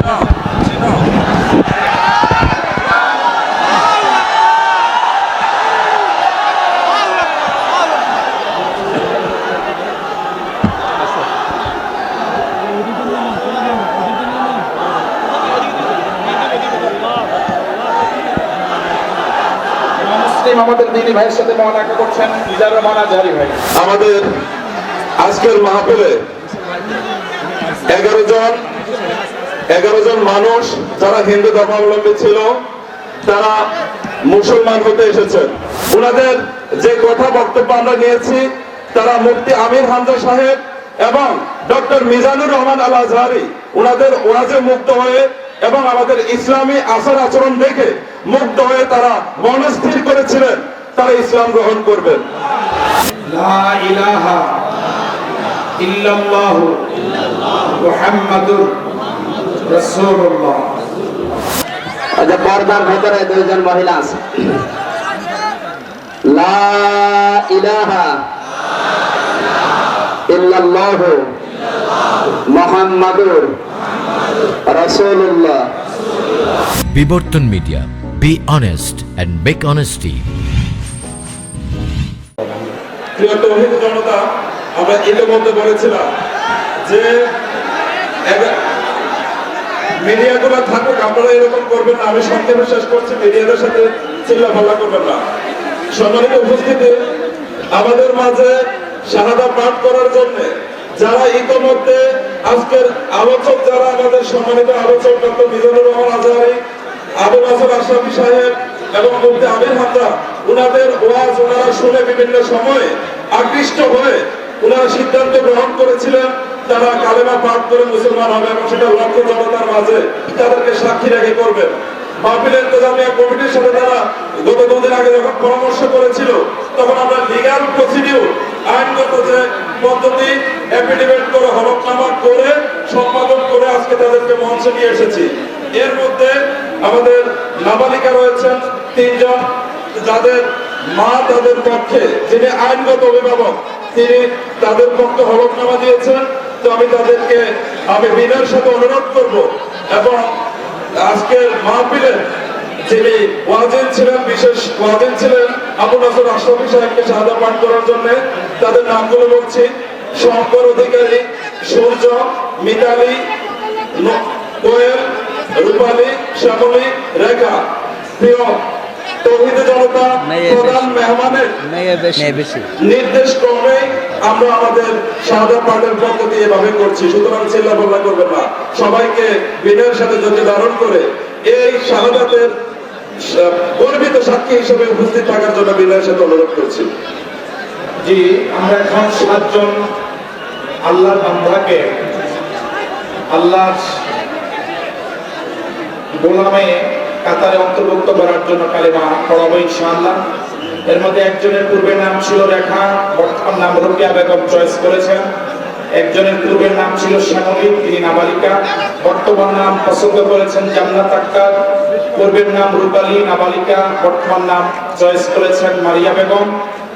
আমাদের দিনী ভাইয়ের সাথে মহানাকা করছেন মিজানুর রহমান আজহারী ভাই। আমাদের আজকের মাহফিলে 11 জন মানুষ যারা হিন্দু ধর্মাবলম্বী ছিল তারা মুসলমান হতে এসেছেন। ওনাদের যে কথা বক্তব্য আমরা নিয়েছি, তারা মুফতি আমির হামজা সাহেব এবং ডক্টর মিজানুর রহমান আল আজহারী ওনাদের ওয়াজে মুগ্ধ হয়ে এবং আমাদের ইসলামী আচার আচরণ দেখে মুগ্ধ হয়ে তারা মনস্থির করেছিলেন তারা ইসলাম গ্রহণ করবেন। লা ইলাহা ইল্লাল্লাহু মুহাম্মাদুর রাসূলুল্লাহ। আচ্ছা, পর্দার ভেতরে দুইজন মহিলা আছে। লা ইলাহা ইল্লাল্লাহু মুহাম্মাদুর রাসূলুল্লাহ। Bibortan media, be honest and make honesty. প্রিয় তৌহিদ জনতা, আমরা ইতিমধ্যে বলেছিলাম যে মিডিয়াগুলো থাকুক, আপনারা এরকম করবেন না। আমি সংক্ষেপে শেষ করছি, মিডিয়াদের সাথে চিল্লাপাল্লা করবেন না। সম্মানিত উপস্থিতি, আমাদের মাঝে শাহাদা পাঠ করার জন্য যারা ইতিমধ্যে আজকের আলোচক, যারা আমাদের সম্মানিত আলোচক ডক্টর মিজানুর রহমান আজহারী, আবু নাসর আশরাফী সাহেব এবং মুফতি আমির হামজা, ওনাদের ওয়াজ ওনারা শুনে বিভিন্ন সময়ে আকৃষ্ট হয়ে ওনারা সিদ্ধান্ত গ্রহণ করেছিলেন তারা কালেমা পাঠ করে মুসলমান হবে এবং সেটা লক্ষ জনতার মাঝে তাদেরকে সাক্ষী রেখে করবেন। মাহফিল ইন্তেজামিয়া কমিটির সাথে তারা গত দুদিন আগে যখন পরামর্শ করেছিল, তখন আমরা লিগ্যাল প্রসিডিউর, আইনগত যে পদ্ধতি, এফিডেভিট করে হলফনামা করে সম্পাদন করে আজকে তাদেরকে মঞ্চে নিয়ে এসেছি। এর মধ্যে আমাদের নাবালিকা রয়েছেন 3 জন, যাদের মা তাদের পক্ষে, যিনি আইনগত অভিভাবক, তিনি তাদের পক্ষে হলফনামা দিয়েছেন। তো আমি তাদেরকে বিনয়ের সাথে অনুরোধ করব এবং আজকের মাহফিলের যিনি ওয়াজিন ছিলেন, বিশেষ ওয়াজিন ছিলেন আবু নাসর আশরাফী সাহেবকে শাহাদা পাঠ করার জন্য তাদের নামগুলো বলছি: শঙ্কর অধিকারী, সূর্য, মিতালি, কোয়েল, রূপালী, শ্যামলী, রেখা। প্রিয় তৌহিদ জনতা, প্রধান মেহমানের নির্দেশ ক্রমে আমরা আমাদের শাহাদা পাঠের পদ্ধতি এভাবে করছি, সুতরাং চিল্লাপাল্লা করবেন না। সবাইকে বিনয়ের সাথে যদি ধারণ করে এই শাহাদাতের গর্বিত সাক্ষী হিসেবে উপস্থিত থাকার জন্য বিনয়ের সাথে অনুরোধ করছি। জি, আমরা এখন 7 জন আল্লাহর বান্দাকে আল্লাহর গোলামে কাতারে অন্তর্ভুক্ত করার জন্য কালেমা পড়াবো ইনশাআল্লাহ। এর মধ্যে একজনের পূর্বের নাম ছিল রেখা, বর্তমান নাম রুকিয়া বেগম চয়েস করেছেন। একজনের পূর্বের নাম ছিল শ্যামলী, তিনি নাবালিকা, বর্তমান নাম পছন্দ করেছেন জান্নাত আক্তার। পূর্বের নাম রূপালী, নাবালিকা, বর্তমান নাম চয়েস করেছেন মারিয়া বেগম।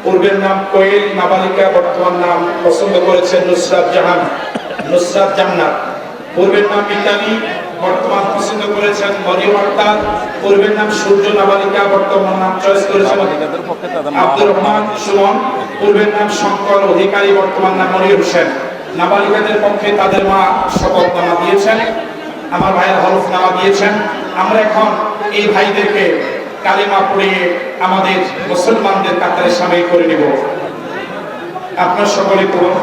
পূর্বের নাম কোয়েল, নাবালিকা, বর্তমান নাম পছন্দ করেছেন নুসরাত জান্নাত। পূর্বের নাম মিতালি, বর্তমান পছন্দ করেছেন মরিয়ম আক্তার। পূর্বের নাম সূর্য, নাবালিকা, বর্তমান নাম চয়েস করেছেন আব্দুর রহমান সুমন। পূর্বের নাম শঙ্কর অধিকারী, বর্তমান নাম মনির হোসেন। নাবালিকাদের পক্ষে তাদের মা শপথনামা দিয়েছেন, আমার ভাইয়ের হলফনামা দিয়েছেন। আমরা এখন এই ভাইদেরকে কালেমা পড়িয়ে আমাদের মুসলমানদের কাতারে শামিল করে নিব। আপনার সকলে পড়ুন।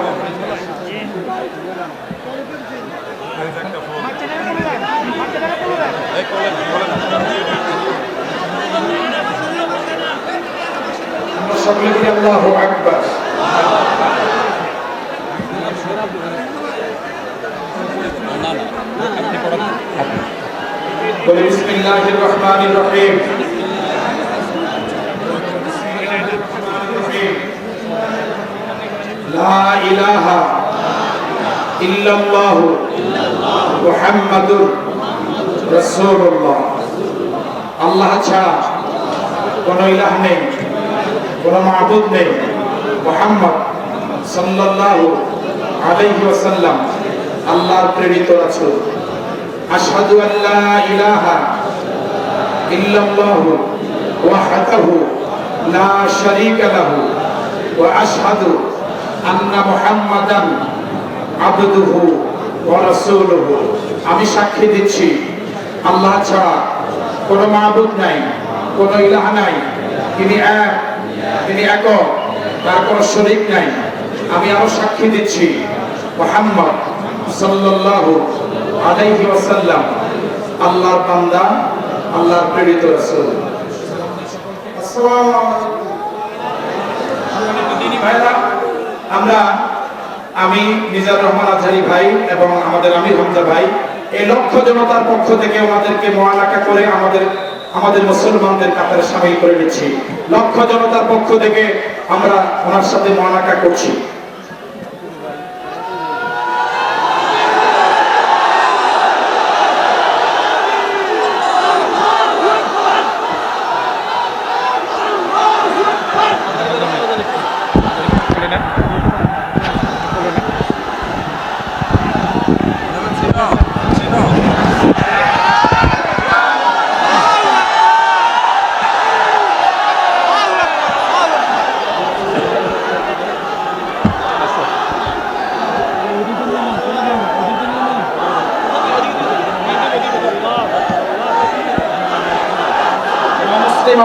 আমরা সকলে বলি আল্লাহু আকবার। বলি বিসমিল্লাহির রহমানির রহিম। লা ইলাহা ইল্লাল্লাহু মুহাম্মাদুর রাসূলুল্লাহ। আল্লাহ ছাড়া কোন ইলাহ নেই, কোন মাবুদ নেই। মুহাম্মদ সাল্লাল্লাহু আলাইহি ওয়াসাল্লাম আল্লাহর প্রেরিত রাসূল। আশহাদু আল্লা ইলাহা ইল্লাল্লাহু ওয়াহদাহু লা শারীকা লাহু ওয়া আশহাদু আন্না মুহাম্মাদান আবদুহু ওয়া রাসূলুহু। আমি সাক্ষী দিচ্ছি আল্লাহ ছাড়া কোনো মাবুদ নাই, কোনো ইলাহ নাই, তিনি এক, তিনি একক, তার কোনো শরীক নাই। আমি আরো সাক্ষী দিচ্ছি মুহাম্মদ সাল্লাল্লাহু আলাইহি ওয়াসাল্লাম আল্লাহর বান্দা, আল্লাহর প্রেরিত রাসূল। আসসালামু আলাইকুম। আমি মিজানুর রহমান আজহারী ভাই এবং আমাদের আমির হামজা ভাই এই লক্ষ জনতার পক্ষ থেকে ওনাদেরকে মুআলাকা করে আমাদের মুসলমানদের কাতারে শামিল করে নিচ্ছি। লক্ষ জনতার পক্ষ থেকে আমরা ওনার সাথে মুআলাকা করছি।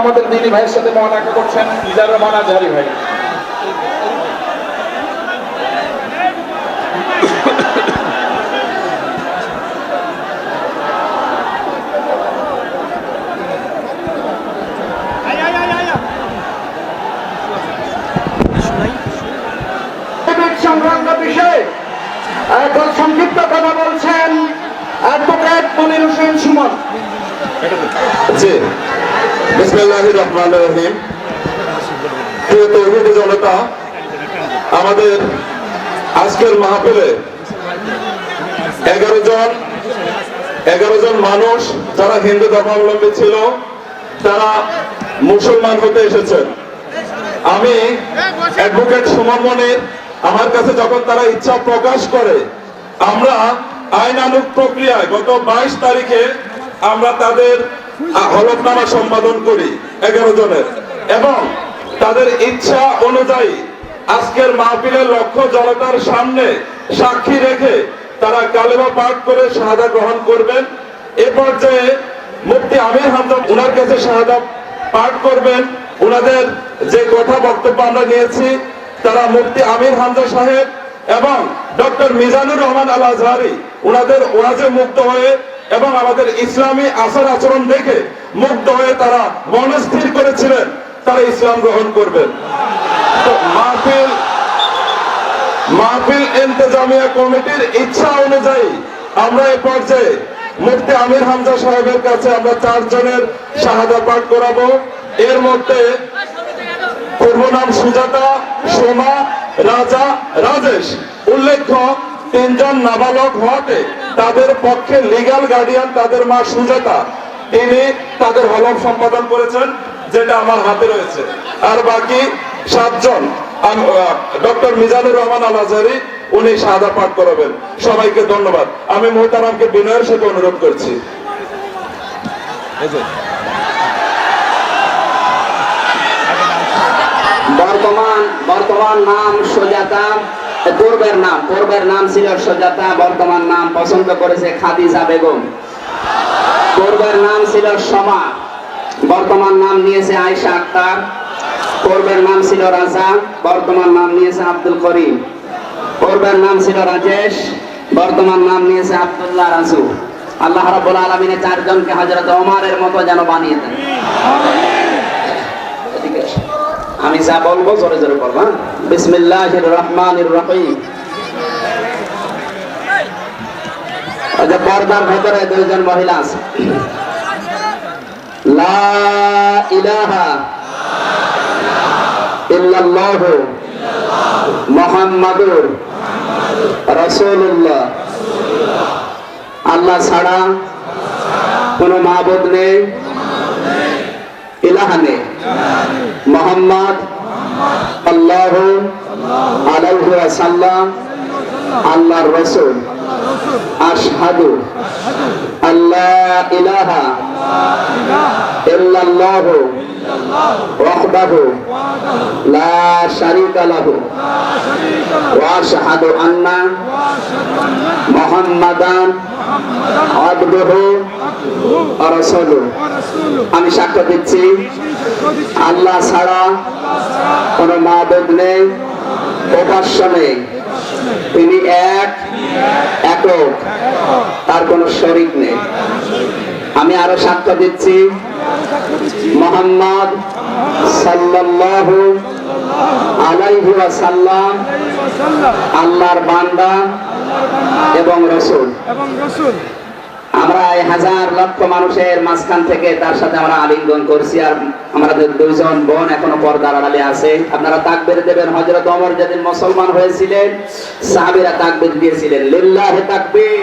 আমাদের দিনী ভাইয়ের সাথে মুআলাকা করছেন মিজানুর রহমান আজহারী ভাই। সংক্রান্ত বিষয়ে এখন সংক্ষিপ্ত কথা বলছেন অ্যাডভোকেট মনির হোসেন সুমন। জি, বিসমিল্লাহির রহমানির রহিম। প্রিয় তৌহিদি জনতা, আমাদের আজকের মাহফিলে 11 জন মানুষ যারা হিন্দু ধর্মাবলম্বী ছিল তারা মুসলমান হতে এসেছেন। আমি অ্যাডভোকেট সুমন মনির, আমার কাছে যখন তারা ইচ্ছা প্রকাশ করে আমরা আইনানুগ প্রক্রিয়ায় গত 22 তারিখে আমরা তাদের হলফনামা সম্পাদন করি 11 জনের, এবং তাদের ইচ্ছা অনুযায়ী আজকের মাহফিলের লক্ষ জনতার সামনে সাক্ষী রেখে তারা কালেমা পাঠ করে শাহাদা গ্রহণ করবেন। এ পর্যায়ে মুফতি আমির হামজা ওনার কাছে শাহাদা পাঠ করবেন। ওনাদের যে কথা বক্তব্য আমরা নিয়েছি তারা মুফতি আমির হামজা সাহেব এবং ডক্টর মিজানুর রহমান আল আজহারী ওনাদের ওয়াজে মুগ্ধ হয়ে এবং আমাদের ইসলামী আচার আচরণ দেখে মুগ্ধ হয়ে তারা মনস্থির করেছিলেন তারা ইসলাম গ্রহণ করবেন। তো মাহফিল ইন্তেজামিয়া কমিটির ইচ্ছা অনুযায়ী আমরা এই পর্যায়ে মুফতি আমির হামজা সাহেবের কাছে আমরা 4 জনের শাহাদা পাঠ করাবো। এর মধ্যে পূর্ব নাম সুজাতা, সোমা, রাজা, রাজেশ। উল্লেখ্য 3 জন নাবালক হওয়াতে তাদের পক্ষে লিগ্যাল গার্ডিয়ান তাদের মা সুজাতা, তিনি তাদের হলফ সম্পাদন করেছেন, যেটা আমার হাতে রয়েছে। আর বাকি 7 জন ডক্টর মিজানুর রহমান আল আজহারী উনি শাহাদা পাঠ করাবেন। সবাইকে ধন্যবাদ। আমি মোহতারামকে বিনয়ের সাথে অনুরোধ করছি। বর্তমান নাম সুজাতা, পূর্বের নাম ছিল সুজাতা, বর্তমান নাম পছন্দ করেছে খাদিজা বেগম। পূর্বের নাম ছিল সোমা, বর্তমান নাম নিয়েছে আয়েশা আক্তার। পূর্বের নাম ছিল রাজা, বর্তমান নাম নিয়েছে আব্দুল করিম। পূর্বের নাম ছিল রাজেশ, বর্তমান নাম নিয়েছে আব্দুল্লাহ রাজু। আল্লাহ রাব্বুল আলামিন 4 জনকে হযরত ওমরের মতো যেন বানিয়ে দেন। আমি যা বলবো জোরে জোরে বলবা। বিসমিল্লাহির রহমানির রহিম। আজ পর্দার ভিতরে 2 জন মহিলা আছে। লা ইলাহা ইল্লাল্লাহু মুহাম্মাদুর রাসূলুল্লাহ। আল্লাহ ছাড়া কোনো মাবুদ নেই, ইলাহ নেই। মুহাম্মদ সাল্লাল্লাহু আলাইহি ওয়াসাল্লাম আল্লাহর রাসূল। আশহাদু আল্লা ইলাহা ইল্লাল্লাহু ওয়াহদাহু লা শারীকা লাহু ওয়া আশহাদু আন্না মুহাম্মাদান আবদুহু ওয়া রাসূলুহু। আমি সাক্ষ্য দিচ্ছি আল্লাহ ছাড়া কোনো মাবুদ নেই, উপাস্য নেই। তিনি একক, তার কোনো শরীক নেই। আমি আরো সাক্ষ্য দিচ্ছি মুহাম্মদ সাল্লাল্লাহু আলাইহি ওয়াসাল্লাম আল্লাহর বান্দা এবং রাসূল। আমরা এই হাজার লক্ষ মানুষের মাঝখান থেকে তার সাথে আমরা আলিঙ্গন করছি। আর আমাদের দুইজন বোন এখনো পর্দার আড়ালে আছে। আপনারা তাকবীর দেবেন। হযরত ওমর যেদিন মুসলমান হয়েছিলেন, সাহাবীরা তাকবীর দিয়েছিলেন, লিল্লাহি তাকবীর।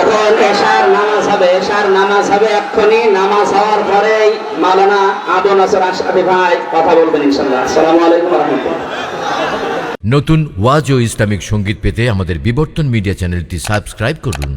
এখন এশার নামাজ হবে এক্ষুনি। নামাজ হওয়ার পরেই মাওলানা আবু নসর আশরাফি ভাই কথা বলবেন ইনশাআল্লাহ। আসসালামু আলাইকুম ওয়া রাহমাতুল্লাহ। নতুন ওয়াজ ও ইসলামিক সঙ্গীত পেতে আমাদের বিবর্তন মিডিয়া চ্যানেলটি সাবস্ক্রাইব করুন।